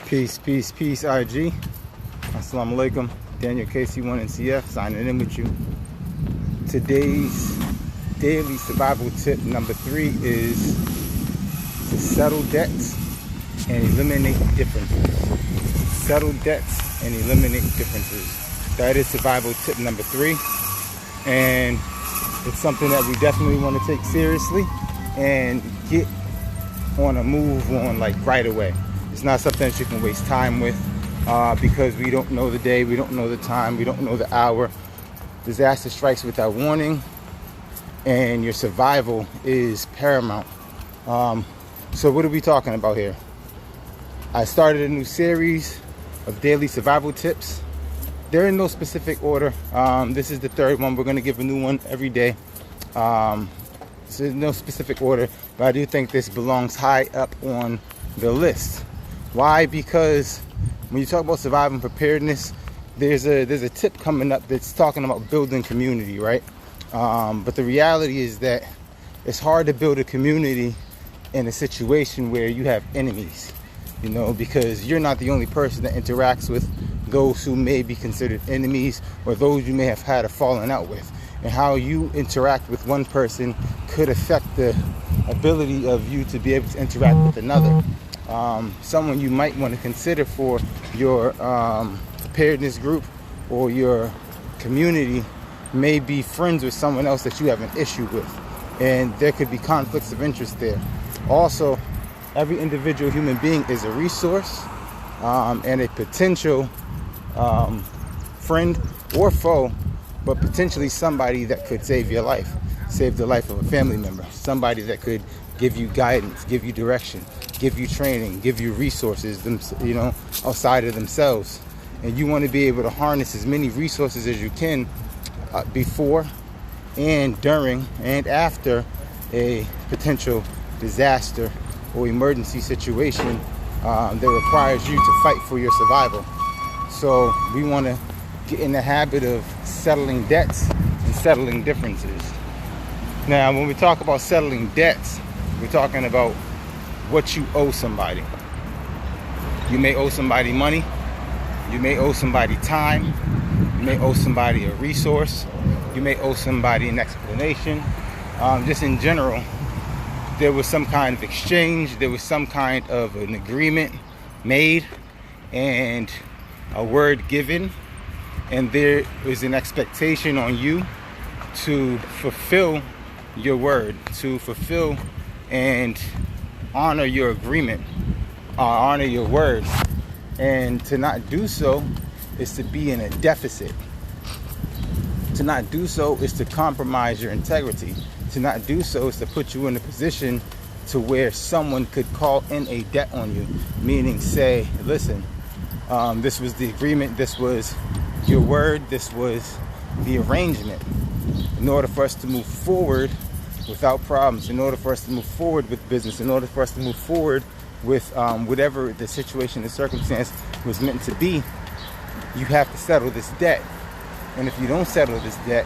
Peace, peace, peace, IG. Assalamu alaikum. Daniel KC1NCF signing in with you. Today's daily survival tip number 3 is to settle debts and eliminate differences. Settle debts and eliminate differences. That is survival tip number 3. And it's something that we definitely want to take seriously and get on a move on like right away. It's not something that you can waste time with because we don't know the day, we don't know the time, we don't know the hour. Disaster strikes without warning, and your survival is paramount. So what are we talking about here? I started a new series of daily survival tips. They're in no specific order. This is the 3rd one. We're going to give a new one every day. This is no specific order, but I do think this belongs high up on the list. Why? Because when you talk about survival preparedness, there's a tip coming up that's talking about building community, right? But the reality is that it's hard to build a community in a situation where you have enemies, you know, because you're not the only person that interacts with those who may be considered enemies or those you may have had a falling out with. And how you interact with one person could affect the ability of you to be able to interact with another. Someone you might want to consider for your preparedness group or your community may be friends with someone else that you have an issue with, and there could be conflicts of interest there. Also, every individual human being is a resource and a potential friend or foe, but potentially somebody that could save your life, save the life of a family member, somebody that could give you guidance, give you direction, give you training, give you resources, you know, outside of themselves. And you want to be able to harness as many resources as you can before and during and after a potential disaster or emergency situation that requires you to fight for your survival. So we want to get in the habit of settling debts and settling differences. Now, when we talk about settling debts, we're talking about what you owe somebody. You may owe somebody money. You may owe somebody time. You may owe somebody a resource. You may owe somebody an explanation. Just in general, there was some kind of exchange. There was some kind of an agreement made and a word given. And there is an expectation on you to fulfill your word, to fulfill and honor your agreement, honor your word. And to not do so is to be in a deficit. To not do so is to compromise your integrity. To not do so is to put you in a position to where someone could call in a debt on you, meaning say, listen, this was the agreement, this was your word, this was the arrangement. In order for us to move forward without problems, in order for us to move forward with business, in order for us to move forward with whatever the situation, the circumstance was meant to be, you have to settle this debt. And if you don't settle this debt,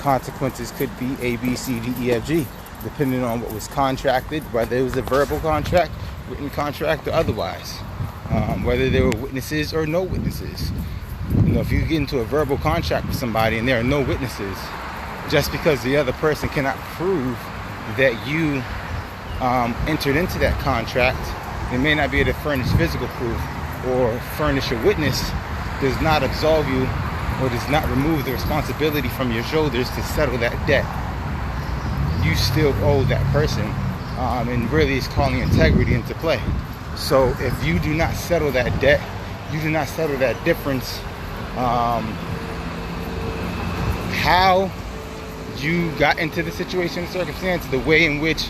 consequences could be A, B, C, D, E, F, G, depending on what was contracted, whether it was a verbal contract, written contract, or otherwise, whether there were witnesses or no witnesses. You know, if you get into a verbal contract with somebody and there are no witnesses, just because the other person cannot prove that you entered into that contract, they may not be able to furnish physical proof or furnish a witness, does not absolve you or does not remove the responsibility from your shoulders to settle that debt. You still owe that person, and really it's calling integrity into play. So if you do not settle that debt, you do not settle that difference, how you got into the situation, circumstance, the way in which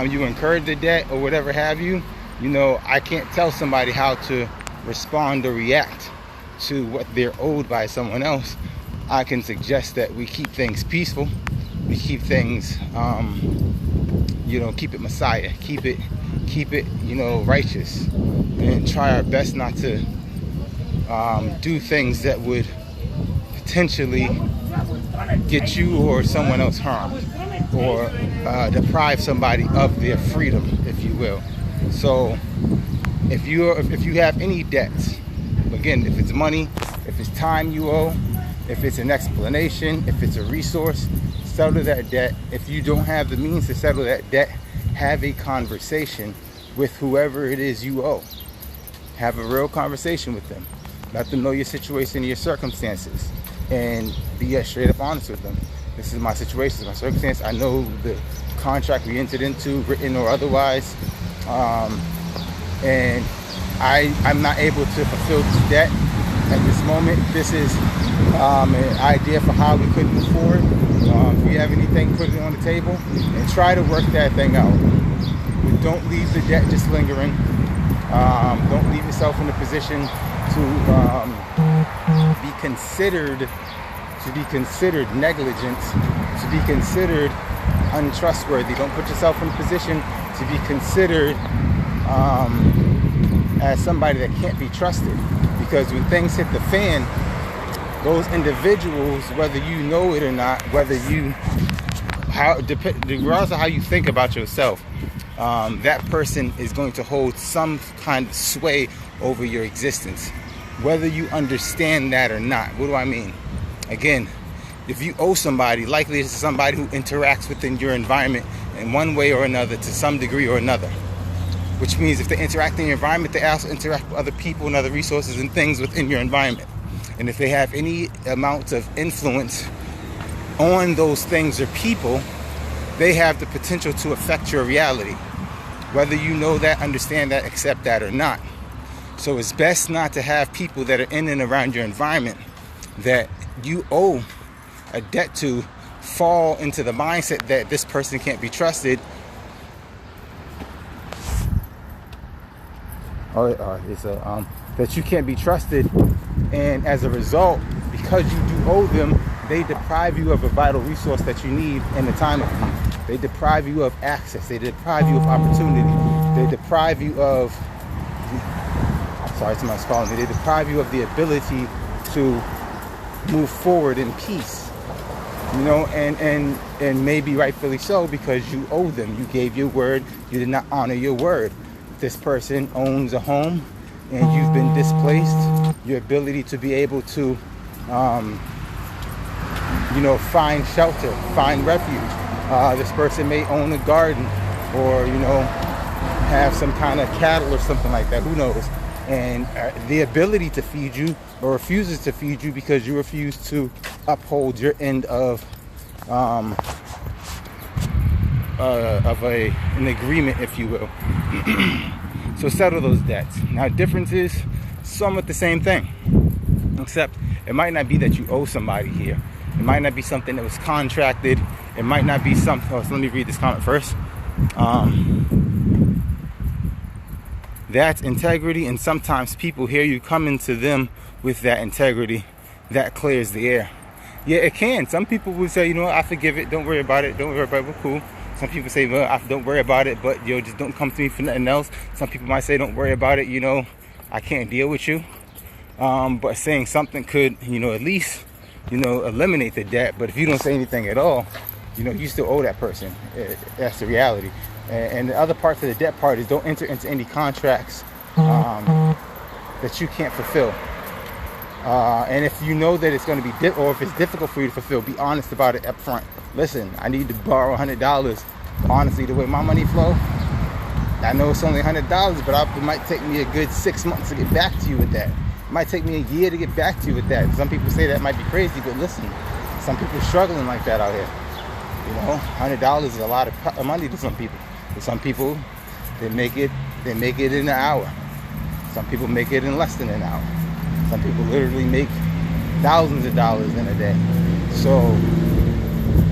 you incurred the debt or whatever have you, you know, I can't tell somebody how to respond or react to what they're owed by someone else. I can suggest that we keep things peaceful, we keep things, you know, keep it Messiah, keep it, you know, righteous, and try our best not to do things that would potentially get you or someone else harmed or deprive somebody of their freedom, if you will. So if you have any debts, again, if it's money, if it's time you owe, if it's an explanation, if it's a resource, settle that debt. If you don't have the means to settle that debt, have a conversation with whoever it is you owe. Have a real conversation with them. Let them know your situation and your circumstances, and be straight up honest with them. This is my situation, my circumstance. I know the contract we entered into, written or otherwise, and I'm not able to fulfill this debt at this moment. This is an idea for how we could move forward. If you have anything, put it on the table and try to work that thing out. But don't leave the debt just lingering. Don't leave yourself in a position to be considered negligent, to be considered untrustworthy. Don't put yourself in a position to be considered as somebody that can't be trusted, because when things hit the fan, those individuals, whether you know it or not, regardless of how you think about yourself, that person is going to hold some kind of sway over your existence, whether you understand that or not. What do I mean? Again, if you owe somebody, likely it's somebody who interacts within your environment in one way or another, to some degree or another. Which means if they interact in your environment, they also interact with other people and other resources and things within your environment. And if they have any amount of influence on those things or people, they have the potential to affect your reality. Whether you know that, understand that, accept that or not. So it's best not to have people that are in and around your environment that you owe a debt to fall into the mindset that this person can't be trusted. That you can't be trusted, and as a result, because you do owe them, they deprive you of a vital resource that you need in the time of need. They deprive you of access. They deprive you of opportunity. They deprive you of, somebody's calling me. They deprive you of the ability to move forward in peace. And maybe rightfully so, because you owe them. You gave your word. You did not honor your word. This person owns a home and you've been displaced. Your ability to be able to find shelter, find refuge. This person may own a garden, or have some kind of cattle or something like that, who knows, and the ability to feed you, or refuses to feed you because you refuse to uphold your end of an agreement, if you will. So settle those debts. Now, difference is somewhat the same thing, except it might not be that you owe somebody here. It might not be something that was contracted. It might not be something. So let me read this comment first. That's integrity, and sometimes people hear you coming to them with that integrity. That clears the air. Yeah, it can. Some people would say, I forgive it. Don't worry about it. Don't worry about it. We're cool. Some people say, well, don't worry about it, but just don't come to me for nothing else. Some people might say, don't worry about it. I can't deal with you. But saying something could, at least, eliminate the debt. But if you don't say anything at all, you still owe that person. That's the reality. And the other part of the debt part is don't enter into any contracts that you can't fulfill. And if you know that it's going to be, or if it's difficult for you to fulfill, be honest about it up front. Listen, I need to borrow $100. Honestly, the way my money flow, I know it's only $100, but it might take me a good 6 months to get back to you with that. It might take me a year to get back to you with that. Some people say that might be crazy, but listen, some people are struggling like that out here. $100 is a lot of money to some people. For some people, they make it in an hour. Some people make it in less than an hour. Some people literally make thousands of dollars in a day. So,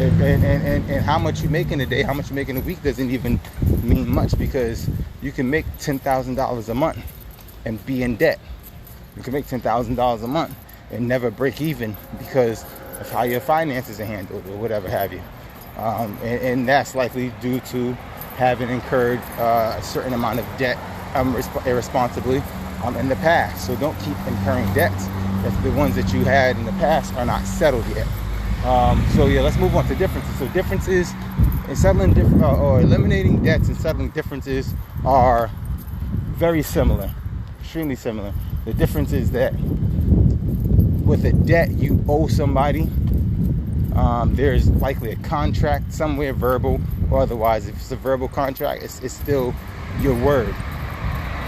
and how much you make in a day, how much you make in a week doesn't even mean much, because you can make $10,000 a month and be in debt. You can make $10,000 a month and never break even because of how your finances are handled or whatever have you. And that's likely due to having incurred a certain amount of debt irresponsibly in the past. So don't keep incurring debts if the ones that you had in the past are not settled yet. Let's move on to differences. So differences in settling or eliminating debts and settling differences are very similar, extremely similar. The difference is that with a debt you owe somebody, there's likely a contract somewhere, verbal or otherwise. If it's a verbal contract, it's still your word.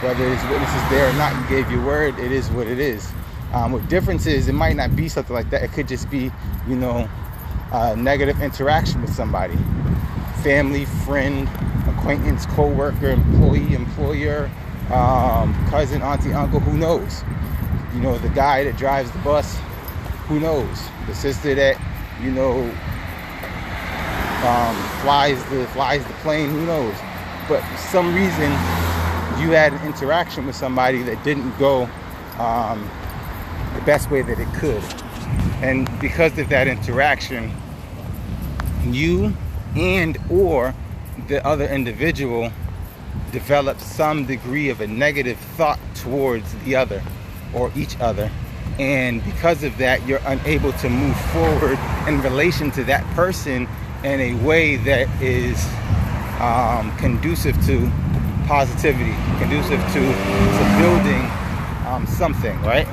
Whether it's witnesses there or not, you gave your word, it is what it is. What difference is, it might not be something like that. It could just be, a negative interaction with somebody. Family, friend, acquaintance, co-worker, employee, employer, cousin, auntie, uncle, who knows? The guy that drives the bus, who knows? The sister that, flies the plane, who knows? But for some reason, you had an interaction with somebody that didn't go the best way that it could. And because of that interaction, you and or the other individual develop some degree of a negative thought towards the other or each other. And because of that, you're unable to move forward in relation to that person in a way that is conducive to positivity, conducive to building something, right?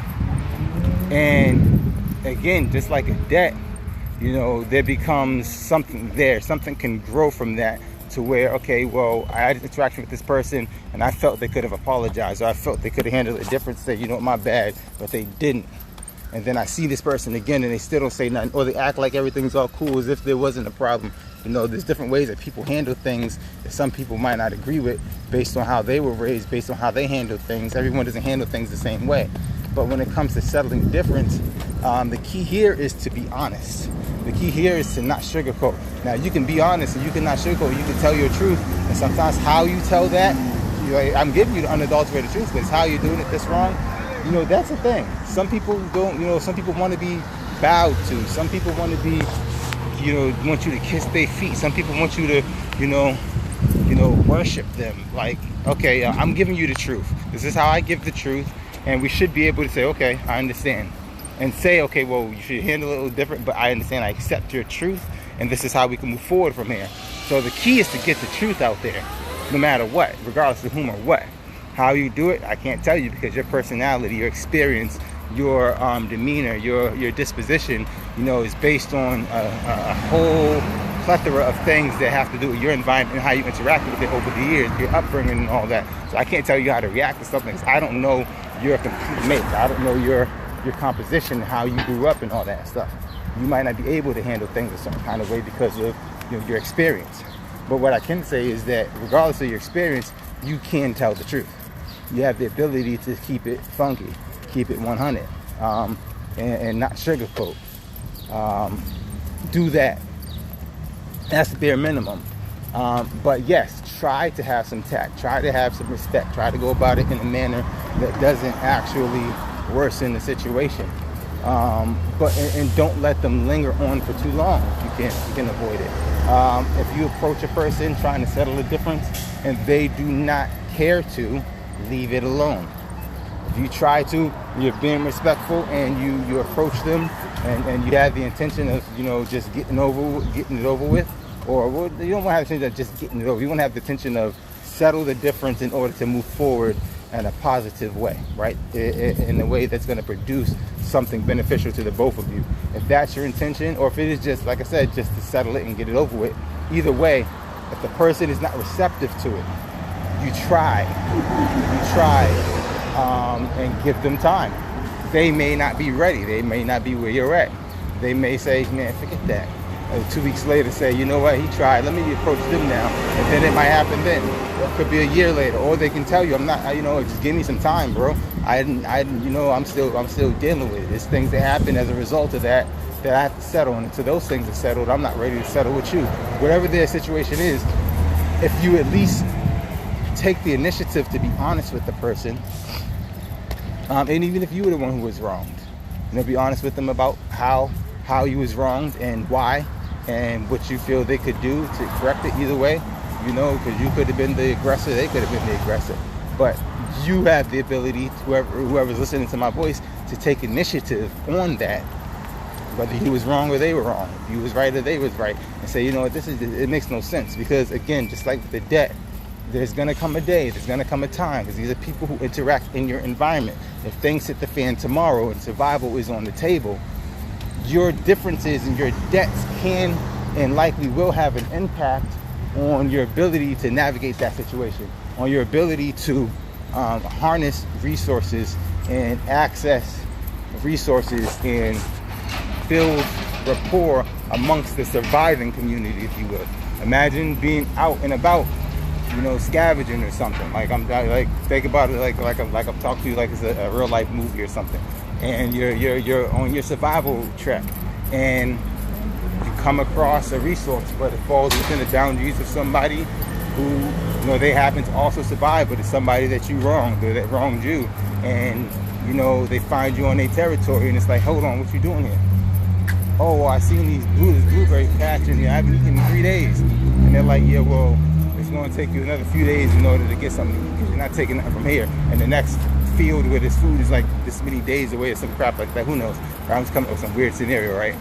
And again, just like a debt, there becomes something there. Something can grow from that to where, okay, well, I had an interaction with this person and I felt they could have apologized, or I felt they could have handled it different, say, my bad, but they didn't. And then I see this person again and they still don't say nothing, or they act like everything's all cool as if there wasn't a problem. There's different ways that people handle things that some people might not agree with based on how they were raised, based on how they handle things. Everyone doesn't handle things the same way. But when it comes to settling difference, the key here is to be honest. The key here is to not sugarcoat. Now, you can be honest and you can not sugarcoat. You can tell your truth. And sometimes how you tell that, I'm giving you the unadulterated truth, but it's how you're doing it that's wrong. That's the thing. Some people don't, some people want to be bowed to. Some people want to be, want you to kiss their feet. Some people want you to, worship them. Like, okay, I'm giving you the truth. This is how I give the truth. And we should be able to say, okay, I understand. And say, okay, well, you should handle it a little different, but I understand, I accept your truth, and this is how we can move forward from here. So the key is to get the truth out there, no matter what, regardless of whom or what. How you do it, I can't tell you, because your personality, your experience, your demeanor, your disposition, is based on a whole plethora of things that have to do with your environment and how you interact with it over the years, your upbringing and all that. So I can't tell you how to react to something, because I don't know your complete make. I don't know your composition, how you grew up and all that stuff. You might not be able to handle things a certain kind of way because of your experience. But what I can say is that regardless of your experience, you can tell the truth. You have the ability to keep it funky, keep it 100, and not sugarcoat. Do that. That's the bare minimum. But yes, try to have some tact, try to have some respect, try to go about it in a manner that doesn't actually worsen the situation. But don't let them linger on for too long. You can avoid it. If you approach a person trying to settle a difference and they do not care to, leave it alone. If you try to, you're being respectful and you approach them and you have the intention of just getting it over with, or you don't want to have the intention of just getting it over. You want to have the intention of settle the difference in order to move forward in a positive way, right? In a way that's going to produce something beneficial to the both of you. If that's your intention, or if it is just, like I said, just to settle it and get it over with, either way, if the person is not receptive to it, you try, and give them time. They may not be ready. They may not be where you're at. They may say, man, forget that. 2 weeks later say, you know what, he tried, let me approach them now. And then it might happen then. Or it could be a year later. Or they can tell you, I'm not, just give me some time, bro. I'm still dealing with it. There's things that happen as a result of that I have to settle. And until those things are settled, I'm not ready to settle with you. Whatever their situation is, if you at least take the initiative to be honest with the person, and even if you were the one who was wronged, be honest with them about how you was wronged and why, and what you feel they could do to correct it. Either way, because you could have been the aggressor, they could have been the aggressor, but you have the ability, whoever's listening to my voice, to take initiative on that, whether he was wrong or they were wrong, if he was right or they was right, and say, it makes no sense. Because again, just like the debt, there's going to come a day, there's going to come a time, because these are people who interact in your environment. If things hit the fan tomorrow and survival is on the table, your differences and your debts can and likely will have an impact on your ability to navigate that situation, on your ability to harness resources and access resources and build rapport amongst the surviving community, if you will. Imagine being out and about, you know, scavenging or something. Like think about it like I'm talking to you like it's a real life movie or something. And you're on your survival trek, and you come across a resource, but it falls within the boundaries of somebody who, you know, they happen to also survive, but it's somebody that you wronged or that wronged you, and you know they find you on their territory, and it's like, hold on, what you doing here? Oh, well, I seen these blueberry patch, and I haven't eaten in 3 days. And they're like, yeah, well, it's going to take you another few days in order to get something, because you're not taking nothing from here. And the next field where this food is like this many days away or some crap like that, who knows? I'm just coming up with some weird scenario, right?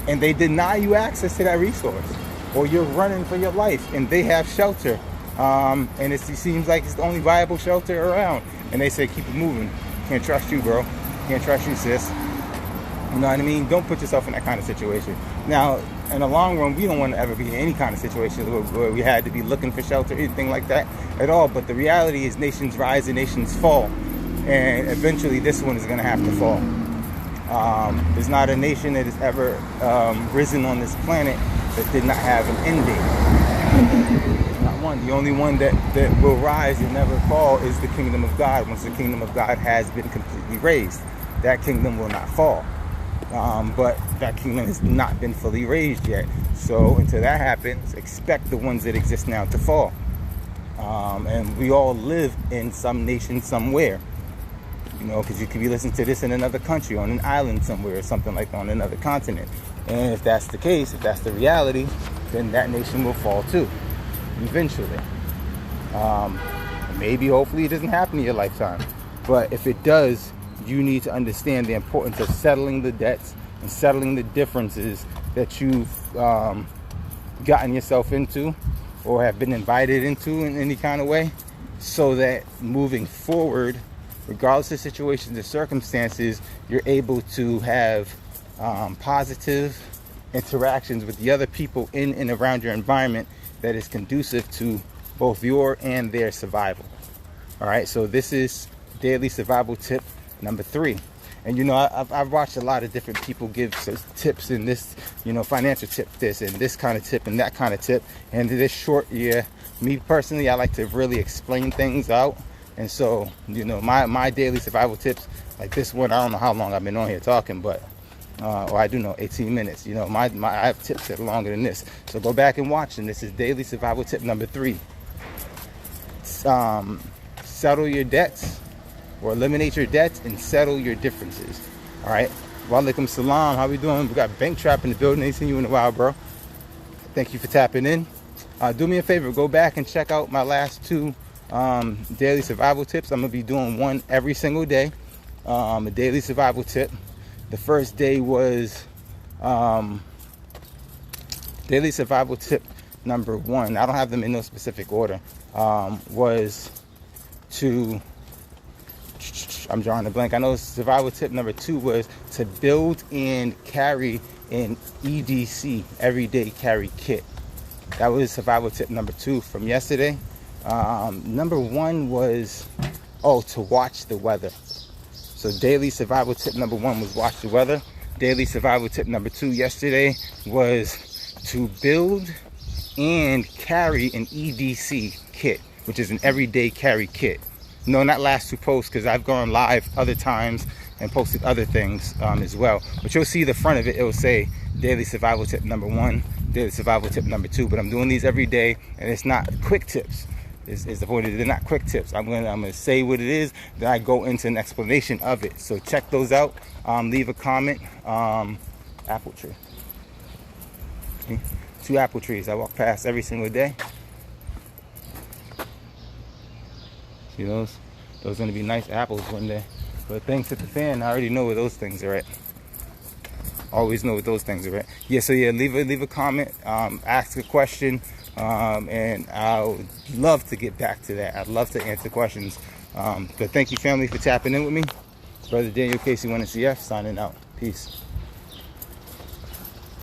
And they deny you access to that resource, or you're running for your life, and they have shelter, and it seems like it's the only viable shelter around, and they say keep it moving. Can't trust you, bro. Can't trust you, sis. You know what I mean? Don't put yourself in that kind of situation. Now, in the long run, we don't want to ever be in any kind of situation where we had to be looking for shelter, anything like that at all. But the reality is nations rise and nations fall, and eventually this one is going to have to fall. There's not a nation that has ever risen on this planet that did not have an end date. Not one. The only one that will rise and never fall is the kingdom of God. Once the kingdom of God has been completely raised, that kingdom will not fall. But that kingdom has not been fully raised yet. So until that happens, expect the ones that exist now to fall. And we all live in some nation somewhere. You know, because you could be listening to this in another country, on an island somewhere, or something like that, on another continent. And if that's the case, if that's the reality, then that nation will fall too, eventually. Maybe, hopefully, it doesn't happen in your lifetime. But if it does, you need to understand the importance of settling the debts and settling the differences that you've gotten yourself into or have been invited into in any kind of way, so that moving forward, regardless of situations or circumstances, you're able to have positive interactions with the other people in and around your environment that is conducive to both your and their survival. All right, so this is daily survival tip number 3. And you know, I've watched a lot of different people give tips in this, you know, financial tip this and this kind of tip and that kind of tip. And this short, me personally, I like to really explain things out. And so, you know, my daily survival tips, like this one, I don't know how long I've been on here talking, but, or I do know, 18 minutes. You know, I have tips that are longer than this. So go back and watch them. This is daily survival tip number 3. Settle your debts, or eliminate your debts and settle your differences. All right. Walaikum salam. How we doing? We got Bank Trap in the building. Ain't seen you in a while, bro. Thank you for tapping in. Do me a favor. Go back and check out my last 2 daily survival tips. I'm gonna be doing one every single day, a daily survival tip. The first day was daily survival tip number 1. I don't have them in no specific order. Was to, I'm drawing a blank. I know survival tip number 2 was to build and carry an EDC, everyday carry kit. That was survival tip number 2 from yesterday. Number 1 was, to watch the weather. So daily survival tip number 1 was watch the weather. Daily survival tip number 2 yesterday was to build and carry an EDC kit, which is an everyday carry kit. No, not last 2 posts, because I've gone live other times and posted other things as well. But you'll see the front of it. It will say daily survival tip number 1, daily survival tip number 2. But I'm doing these every day, and it's not quick tips. Is the point. They're not quick tips. I'm gonna say what it is, then I go into an explanation of it. So check those out. Leave a comment. Apple tree. Okay. 2 apple trees I walk past every single day. See those? Those are gonna be nice apples one day. But thanks to the fan, I already know where those things are at. Always know what those things are at. Yeah, so yeah, leave a comment, ask a question, And I would love to get back to that. I'd love to answer questions. But thank you, family, for tapping in with me. Brother Daniel Casey, 1CF, signing out. Peace.